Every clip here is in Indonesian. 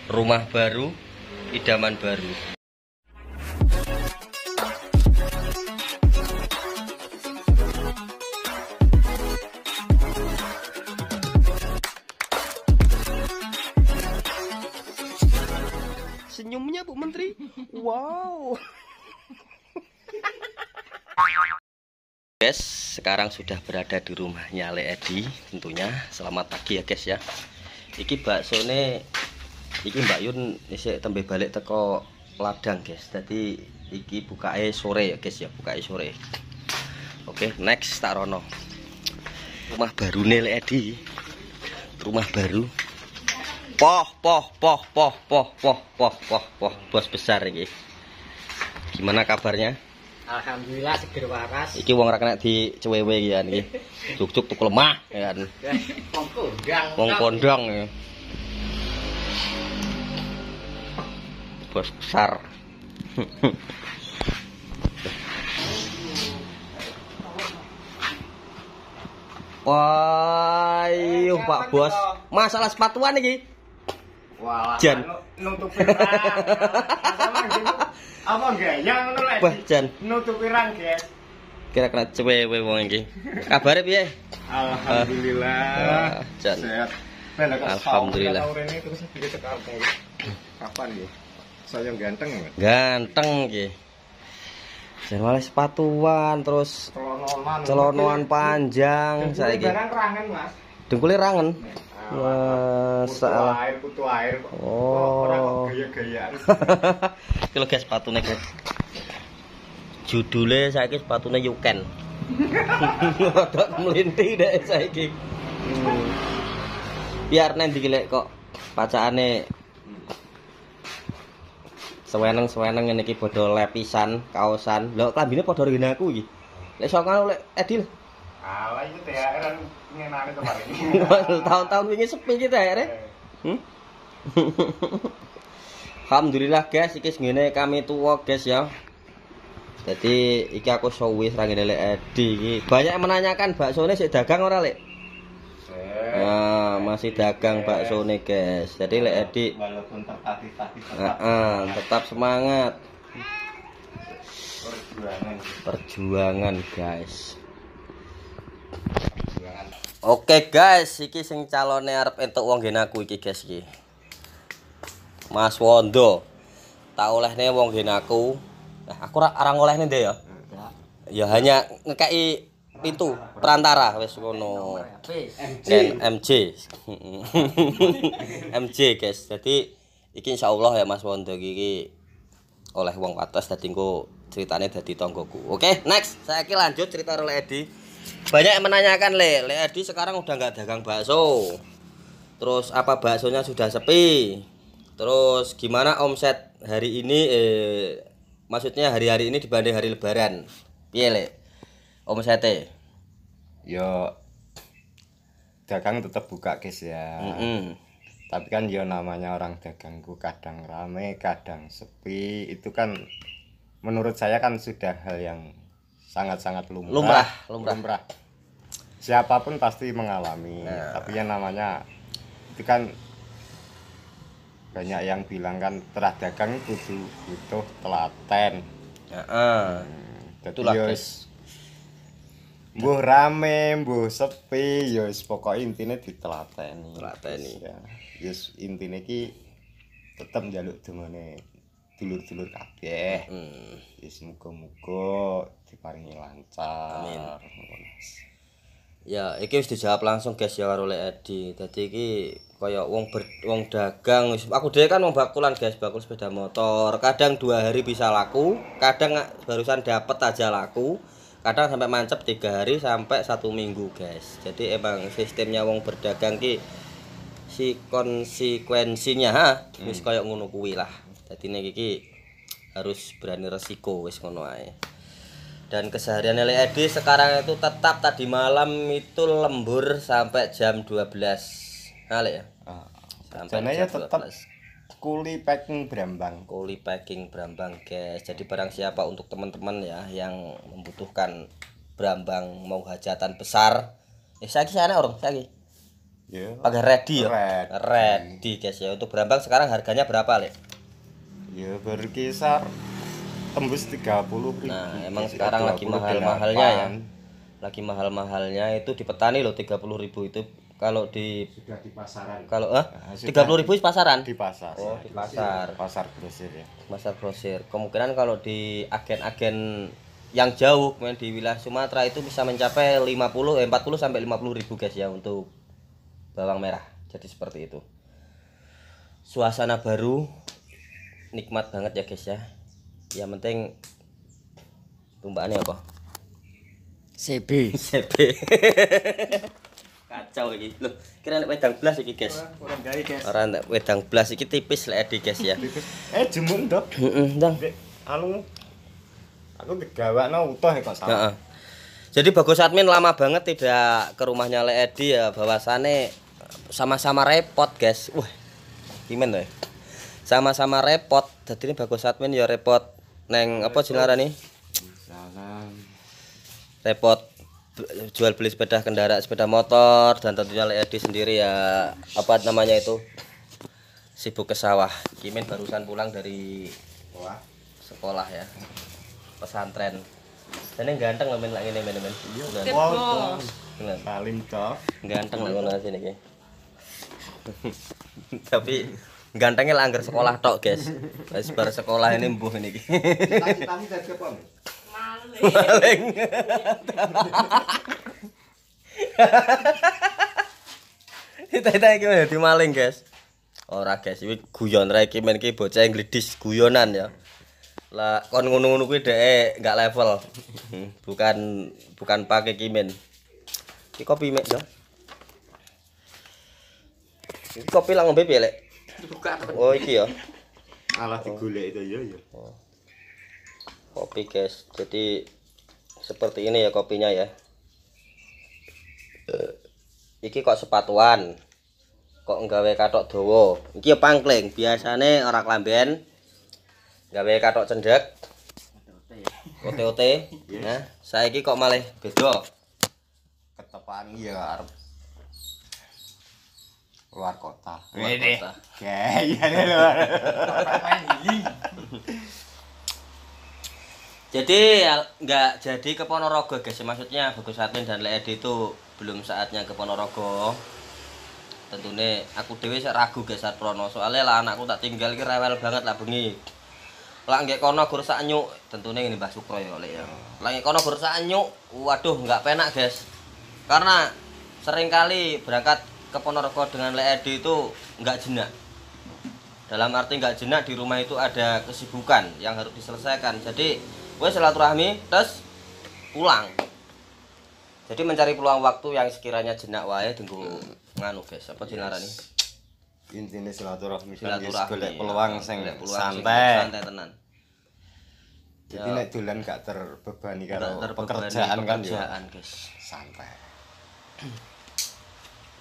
Rumah baru, idaman baru. Senyumnya Bu Menteri. Wow. Guys, sekarang sudah berada di rumahnya Le Edi tentunya. Selamat pagi ya guys ya. Iki baksone iki Mbak Yun isih tembe balik teko ladang guys. Jadi iki bukae sore ya guys ya, bukae sore. Oke, next tak rono. Rumah baru nih Le Edi. Rumah baru. Poh, bos besar ini. Gimana kabarnya? Alhamdulillah seger waras. Iki wong ra kena dicewewe iki kan iki. Juk-juk tuku lemah ya kan. Wong kondang ya. Bos besar. Wah, iyo Pak Bos. Masalah sepatuan iki. Wah, Jan nutupi rang. Masalah gitu. Apa gaya ngono lek? Wah, Jan Nutupi rang, guys. kira kena cewewe wong iki. Kabare piye? Alhamdulillah. Jan. Sehat. Alhamdulillah. Ini terus sedikit kapan? Kapan ya? Saya ganteng ya? Ganteng iki. Jan malah sepatuan terus celonoan panjang saiki. Barang rangen, Mas. Dengkule rangen. Masalah. Putu air. Oh. Ora kok gaya-gayaan. Iki lho guys sepatune guys. Judule saiki sepatune Yuken. Rodok mlinti dek saiki. Biar nang iki lek kok pacakane seweneng-seweneng ngene iki padha lepisan, kaosan. Lho klambine padha rene aku iki. Lek sok ngono lek Edil. Alah iki THR kan ngenane kemarin. Tahun-tahun wingi sepi iki THR. Alhamdulillah guys, iki ngene kami tuwa guys ya. Jadi iki aku sowis ra ngene Lek Edi iki. Banyak yang menanyakan baksone sik dagang ora, Lek? Nah, masih dagang baksone guys. Jadi Lek Edi walaupun tertatih-tatih tetap semangat. Perjuangan guys. Oke guys, iki sing calone arep entuk wong nggen aku iki guys iki. Mas Wondo. Tak olehne wong nggen aku. Nah, aku ora ngolehne ndek ya. Ya hanya ngekeki pintu perantara wis ngono. MJ. MJ guys. Jadi iki insyaallah ya Mas Wondo iki oleh wong wates dadi engko ceritane dadi tanggoku. Oke, next. Saiki lanjut cerita Le Edi. Banyak yang menanyakan Le Edi sekarang udah nggak dagang bakso. Terus apa baksonya sudah sepi? Terus gimana omset hari ini maksudnya hari-hari ini dibanding hari lebaran? Piye Le? Omsete? Yo dagang tetap buka guys ya. Tapi kan yo namanya orang dagangku kadang rame, kadang sepi. Itu kan menurut saya kan sudah hal yang sangat-sangat lumrah. Siapapun pasti mengalami. Tapi yang namanya itu kan banyak yang bilang kan telah dagang itu butuh telaten. Itulah guys. Mbuh rame, mbuh sepi, ya wis pokoke intine ditelateni. Ya. Wis intine iki tetep njaluk dongane dulur-dulur kabeh. Wis muga-muga diparingi lancar. Amin. Ya, iki wis dijawab langsung guys ya karo Le Edi. Dadi iki kaya wong dagang wis aku dhewe kan wong bakulan guys, bakul sepeda motor. Kadang 2 hari bisa laku, kadang barusan dapet aja laku. Kadang sampai mancep 3 hari sampai 1 minggu guys. Jadi emang sistemnya wong berdagang ki si konsekuensinya wis kaya ngono kuwi lah. Dadi nek iki harus berani resiko wis ngono ae. Dan keseharian Le Edi sekarang itu tetap tadi malam itu lembur sampai jam 12. Nah, Le ya. Sampai jam 12. Tetap kuli packing Brambang. Kuli packing Brambang guys. Jadi barang siapa untuk teman-teman ya yang membutuhkan Brambang mau hajatan besar. Saiki ana orang saiki. Ya. Pakai ready ya. Ready. Ready guys ya. Untuk berambang sekarang harganya berapa, Lek? Ya berkisar tembus 30.000. Nah, emang sekarang lagi mahal-mahalnya ya. Lagi mahal-mahalnya itu di petani loh 30.000 itu. Kalau di Sudah di pasaran. kalau 30.000 di pasaran. Di pasar. Oh, di pasar. Pasar grosir ya. Pasar grosir. Kemungkinan kalau di agen-agen yang jauh main di wilayah Sumatera itu bisa mencapai 40 sampai 50.000 guys ya untuk bawang merah. Jadi seperti itu. Suasana baru nikmat banget ya guys ya. Yang penting tumbaannya apa? CB. CB. Kacau iki. Loh, kira nek wedang blas iki, guys. Kurang gawe, guys. Ora nek wedang blas iki tipis lek Edi, guys ya. Jemuk ndok. Heeh, Ndang. Anu aku digawakno utuh kok sama. Heeh. Jadi Bagus Admin lama banget tidak ke rumahnya Lek Edi ya, bahwasane sama-sama repot, guys. Wah. Kimen to. Sama-sama repot. Dadi Bagus Admin ya repot neng apa jenarane? Salam. Repot jual beli sepeda motor, dan tentunya Lek Edi sendiri ya apa namanya itu sibuk ke sawah. Kimin barusan pulang dari sekolah ya, pesantren. Dan yang ganteng lah men lagi nih men. Iya. Wow. Salim toh. Ganteng lah ngono sini ki. Tapi gantengnya lah anggar sekolah tok guys. Wis bar sekolah ini mbuh ini ki. Cita-citane dadi apa? Maling. Kita iki dadi maling, guys. Ora, guys, iki guyon ra iki men iki bocah nglidis guyonan ya. Lah kon ngono-ngono kuwi dhek enggak level. Bukan pakai kimen. Iki kopi mek, Dong. Iki kopi lah ngombe piye, Lek? Bukan. Oh, iki ya. Alah digolek itu ya ya. Kopi guys, jadi seperti ini ya kopinya ya. Iki kok sepatuan, kok nggawe katok dawa. Iki ya pangkling, biasane ora klamben, gawe katok cendhek. Ote-ote. Nah, saiki kok malah beda. Ketepaan ya arep luar kota. Wede. Kayane luar. Jadi ya, nggak jadi ke Ponorogo guys, maksudnya Bagus Admin dan Lek Edi itu belum saatnya ke Ponorogo. Tentunya aku dewe sik ragu guys Sarprono, soalnya lah anakku tak tinggal ki rewel banget lah bengi. Lah nggih kono gur sak nyuk, tentunya ini Mbah Sukro ya Lek ya. Lah nggih kono gur sak nyuk, waduh nggak penak guys. Karena sering kali berangkat ke Ponorogo dengan Lek Edi itu nggak jenak. Dalam arti nggak jenak, di rumah itu ada kesibukan yang harus diselesaikan. Jadi gue silaturahmi terus pulang. Jadi mencari peluang waktu yang sekiranya jenak wae tunggu nganu guys, apa dinarani? Intine silaturahmi kan Silaturahmi. golek peluang sing Golek peluang sing santai. santai tenan. Jadi nek dolan gak terbebani karo Nggak terbebani pekerjaan kan ya pekerjaan, guys. santai.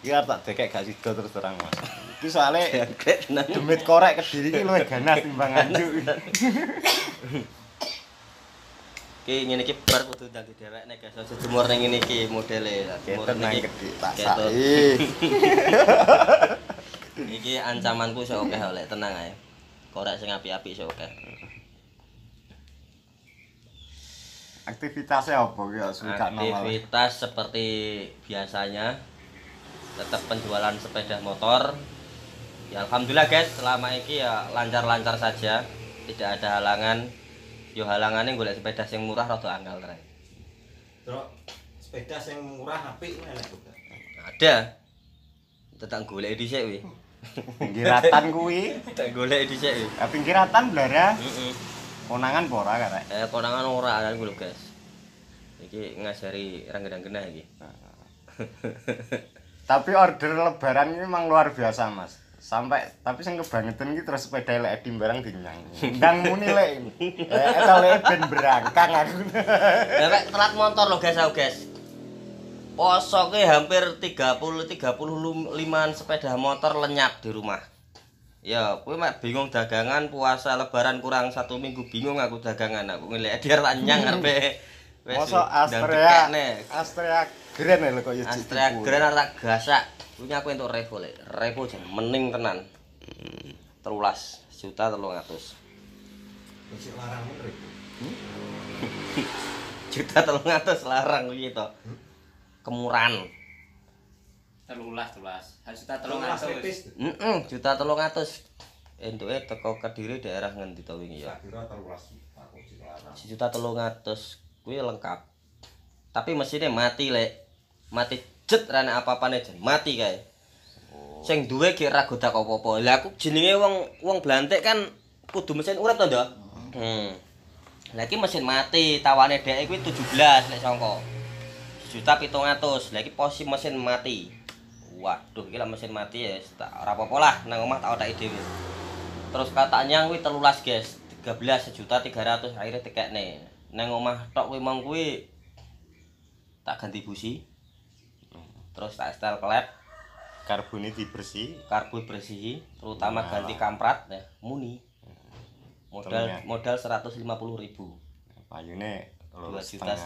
Iya tak dekek gak sido terus terang Mas. Iki soalnya demit korek Kediri iki luwih ganas timbang Nganjuk. Ki ngene iki bar kudu dadi dhewekne guys. Aja jemur ning ngene iki modele. Jemur Ketet nang niki. Kediri tak Ketut. sai. Iki ancamanku iso akeh oleh tenang ae. Korek sing apik-apik iso akeh. Aktivitasnya apa ya suka normal. Aktivitas seperti biasanya, tetap penjualan sepeda motor. Ya alhamdulillah guys, selama ini ya lancar-lancar saja, tidak ada halangan. Yo halangannya golek sepeda sing murah rada angel tenan. Truk, sepeda sing murah apik enak kok. Ada. Tetang golek dhisik wi. Pinggiratan kuwi, Tak golek dhisik wi. pinggiratan blara. Heeh. Konangan apa ora karek? Konangan ora kan lho guys. Iki ngajari ranggen-ranggenah iki. Tapi order lebaran ini memang luar biasa Mas. Sampai tapi sing kebangetan iki terus sepeda Lek Edi barang dinyang. Ndang muni Lek. Eta Lek ben berangkang aku. Lah mek telat motor lho guys, aku guys. Poso ki hampir 35 sepeda motor lenyap di rumah. Ya, kowe mek bingung dagangan puasa lebaran kurang 1 minggu bingung aku dagangan aku ngelek Edi arep nyang arepe. Masa Astrea Grand lho kok ya Astrea Grand arep gasak. Kuwi aku entuk revo lek. Revo jan mening tenan. 13.300.000. Wis larang men Rek. Juta 300 larang kuwi to. Kemuran. 13. Juta 300. Juta 300. Entuke teko Kediri daerah ngendi to wingi ya? Kira 13 aku dilarang. 1.300.000 kuwi lengkap. Tapi mesinnya mati lek. Mati jet rane apa-apane jan mati kae. Sing duwe ki ra godak apa-apa. Lah aku jenenge wong Blantik kan kudu mesin urip to, Ndok. Lah iki mesin mati, tawane dhek kuwi 17 lek sangka. 1.700.000. Lah iki posisi mesin mati. Waduh, iki lek mesin mati ya ora apa-apa lah nang omah tak otaki dhewe. Terus katanya kuwi 13, guys. 13.300.000 akhirnya tekekne. Nang omah tok kuwi mong kuwi tak ganti busi. Terus tak setel klep, Karbone dibersih. karbu bersih, terutama ganti kamprat ya, muni. Modal 150.000. Payune 2,5 2,5 juta.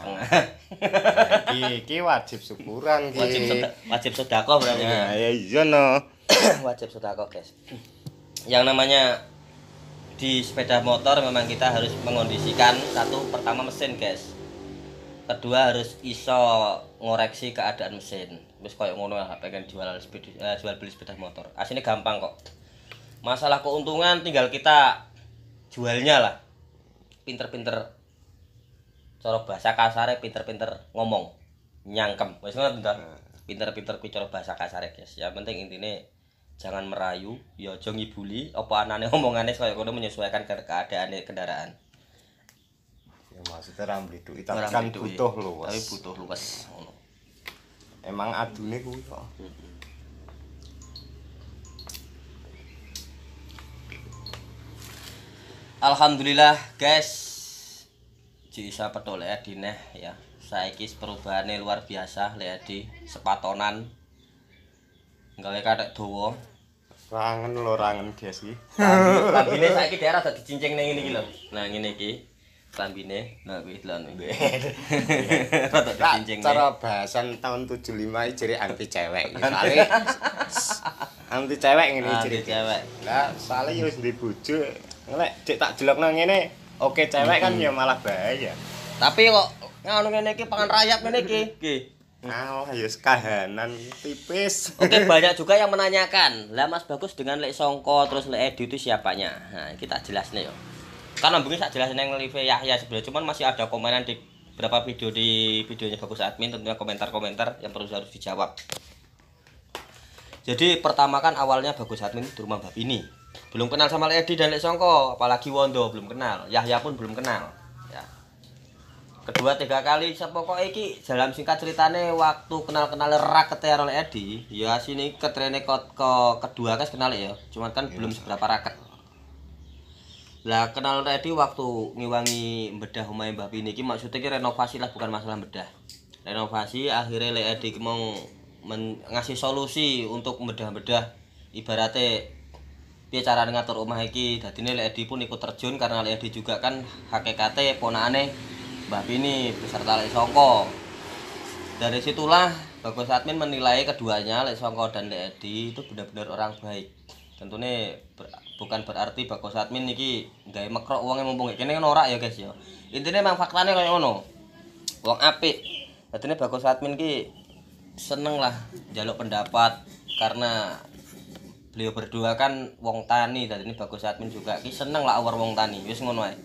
Iki wajib syukuran iki. Wajib sedekah berarti. Ya iya no. Wajib sedekah, guys. Yang namanya di sepeda motor memang kita harus mengondisikan satu pertama mesin, guys. Kedua harus iso ngoreksi keadaan mesin. Wis koyo ngono lah pengen jual beli sepeda motor. Aslinya gampang kok. Masalah keuntungan tinggal kita jualnya lah. Pinter-pinter cara bahasa kasare pinter-pinter ngomong. Nyangkem. Wis ngono to. Pinter-pinter kuwi cara bahasa kasare, guys. Yang penting intine jangan merayu, ya aja ngibuli, apa anane omongane koyo ngono menyesuaikan keadaan kendaraan. Ya maksudnya ra mblidhuki tapi kan butuh luwes. Tapi butuh luwes ngono. Emang adune kuwi kok. Alhamdulillah, guys. Bisa petul Edi neh ya. Saiki perubahane luar biasa lek Edi, sepatonan. Gawe kathek dawa. Rangen lho rangen guys iki. Lambine saiki daerah dadi cincing ning ngene iki lho. Nah ngene iki. Lambine, nah kuwi delon kuwi. Rada cincing. Cara bahasan tahun 75 iki jere anti cewek. Soale anti cewek ngene jere. Anti cewek. Lah soale ya wis duwe bojo. Lek cek tak jelokno ngene, oke cewek kan ya malah bahaya. Tapi kok ngono ngene iki pangan rayap ngene iki. Nggih. Ah, ya kahanan tipis. Oke, banyak juga yang menanyakan, lah Mas Bagus dengan Lek Songko terus Lek Edi itu siapanya? Nah, kita jelasnya yo. Kan mungkin saya jelasin yang live Yahya sebenarnya, cuman masih ada komenan di beberapa video di videonya Bagus Admin, tentunya komentar-komentar yang harus dijawab. Jadi pertama kan awalnya Bagus Admin di rumah Mbak Bini. Belum kenal sama Lek Edi dan Lek Songko, apalagi Wondo belum kenal, Yahya pun belum kenal. Ya. Kedua tiga kali sepokok iki dalam singkat ceritane waktu kenal-kenal raket karo Lek Edi, ya sini ketrene ke kedua kan kenal ya, cuman kan belum seberapa raket. Lah kenal Lek Edi waktu ngiwangi bedah omahe Mbah Bini iki maksudnya ki renovasi lah, bukan masalah bedah. Renovasi akhirnya Lek Edi mau ngasih solusi untuk bedah-bedah ibaratnya piye carane ngatur omah iki. Dadine Lek Edi pun ikut terjun karena Lek Edi juga kan hakikate ponakane Mbah Bini beserta Lek Songko. Dari situlah Bagus Admin menilai keduanya Lek Songko dan Lek Edi itu benar-benar orang baik. Tentunya bukan berarti Bagus Admin iki gawe mekrok wonge mumpung kene kan ora ya guys ya. Intine memang faktane kaya ngono. Wong apik. Dadine Bagus Admin ki seneng lah njaluk pendapat karena beliau berdua kan wong tani, dadine Bagus Admin juga ki seneng lah awar wong tani. Wis ngono ae.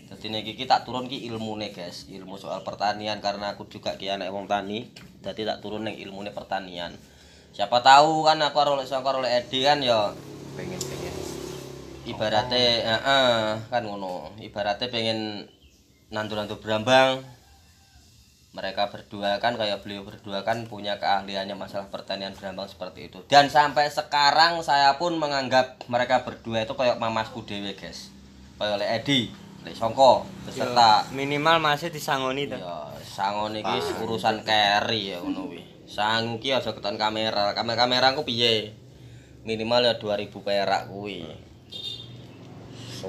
Dadine iki tak turun ki ilmune guys, ilmu soal pertanian karena aku juga ki anak wong tani, dadi tak turun ning ilmune pertanian. Siapa tahu kan aku karo Lek Songko karo Lek Edi kan ya pengen ibaratnya kan ngono, ibaratnya pengen nandur-nandur berambang. Mereka berdua kan kayak beliau berdua kan punya keahliannya masalah pertanian berambang seperti itu. Dan sampai sekarang saya pun menganggap mereka berdua itu kayak mamasku dewe guys. Kayak Lek Edi, Lek Songko beserta minimal masih disangoni to. ya sangon iki urusan carry ya ngono kuwi. Sang ki aja keton kamera. Kameraku piye? Minimal ya 2000 perak kuwi.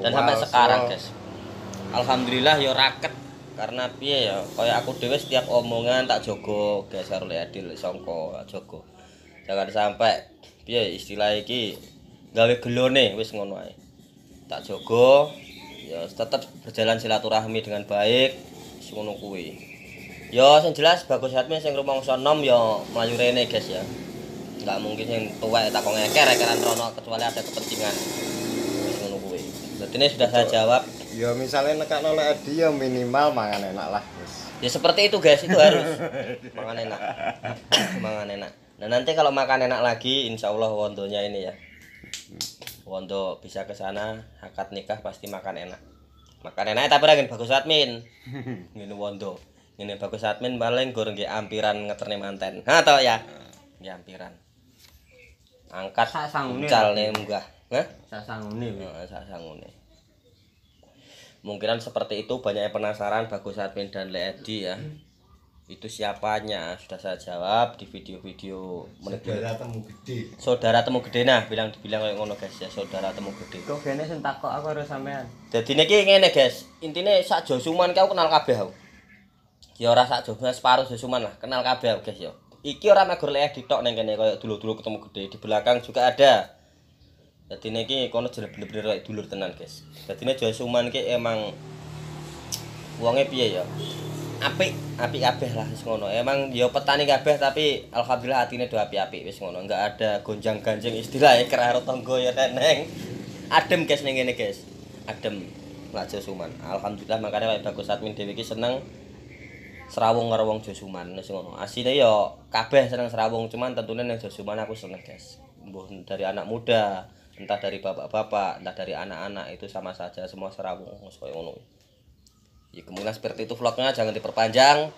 Dan sampai sekarang guys, alhamdulillah ya raket karena piye ya kayak aku dhewe setiap omongan tak jogo guys karo Lek Edi Lek Songko tak jogo. Jangan sampai piye istilah iki gawe gelone wis ngono ae. Tak jogo ya tetep berjalan silaturahmi dengan baik wis ngono kuwi. Ya sing jelas Bagus Admin sing rumangsa nom ya mlayu rene guys ya. Enggak mungkin sing tuwek tak kok ngeker-ekeran rono kecuali ada kepentingan. Wis ngono kuwi. Dadi ini sudah saya jawab. Ya misalnya nekakno lek Edi ya minimal mangan enak lah wis. Ya seperti itu guys, itu harus makan enak. Makan enak. Nah nanti kalau makan enak lagi insya Allah wondonya ini ya. Wondo bisa ke sana, akad nikah pasti makan enak. Makan enak tapi lagi Bagus Admin. Ngene wondo. Ngene Bagus Admin paling goreng nggih ampiran ngeterne manten. Ha to ya. Nggih ampiran. Angkat Sak sangune. calne munggah. Hah? Sasangune. Heeh, sak sangune. Mungkinan seperti itu banyak yang penasaran Bagus Admin dan Ledi ya. Itu siapanya sudah saya jawab di video-video Saudara temu gede. Saudara temu gede nah dibilang kayak ngono guys ya, saudara temu gede. Kok gene sing takok aku harus sampean. Jadi niki ngene guys, intine sak Josuman ki aku kenal kabeh aku. Ya ora sak Josuman separuh Josuman lah, kenal kabeh aku guys ya. Iki ora megor Ledi tok ning kene koyo dulur-dulur ketemu gede, di belakang juga ada. Jadi niki kono bener-bener kayak dulur tenan guys. Jadi ini Josuman ki emang wonge piye ya? Apik kabeh lah wis ngono. Emang ya petani kabeh tapi alhamdulillah atine do apik-apik wis ngono. Enggak ada gonjang-ganjing istilahnya karo tangga ya neneng. Adem guys ning ngene guys. Adem lah Josuman. Alhamdulillah makanya Pak Bagus Admin dhewe iki seneng serawung karo wong Josuman wis ngono. Asine ya kabeh seneng serawung cuman tentunya ning Josuman aku seneng guys. Mbuh dari anak muda, entah dari bapak-bapak, entah dari anak-anak itu sama saja semua serawung wis koyo ngono. Ya kemungkinan seperti itu vlognya jangan diperpanjang.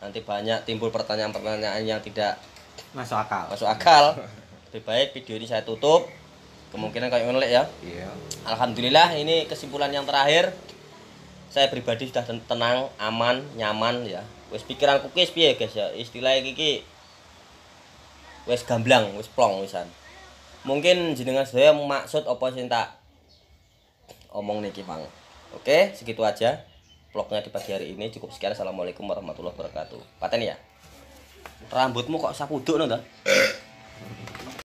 Nanti banyak timbul pertanyaan-pertanyaan yang tidak Masuk akal. masuk akal. Lebih baik video ini saya tutup. Kemungkinan kayak ngelek ya. Iya. Alhamdulillah ini kesimpulan yang terakhir. Saya pribadi sudah tenang, aman, nyaman ya. Wis pikiranku wis piye guys ya. Istilah iki wis gamblang, wis plong wisan. Mungkin jenengan saya maksud apa sing tak omong niki Bang. Oke, segitu aja. Vlognya di pagi hari ini cukup sekian. Assalamualaikum warahmatullahi wabarakatuh. Paten ya. Rambutmu kok sapuduk no ta?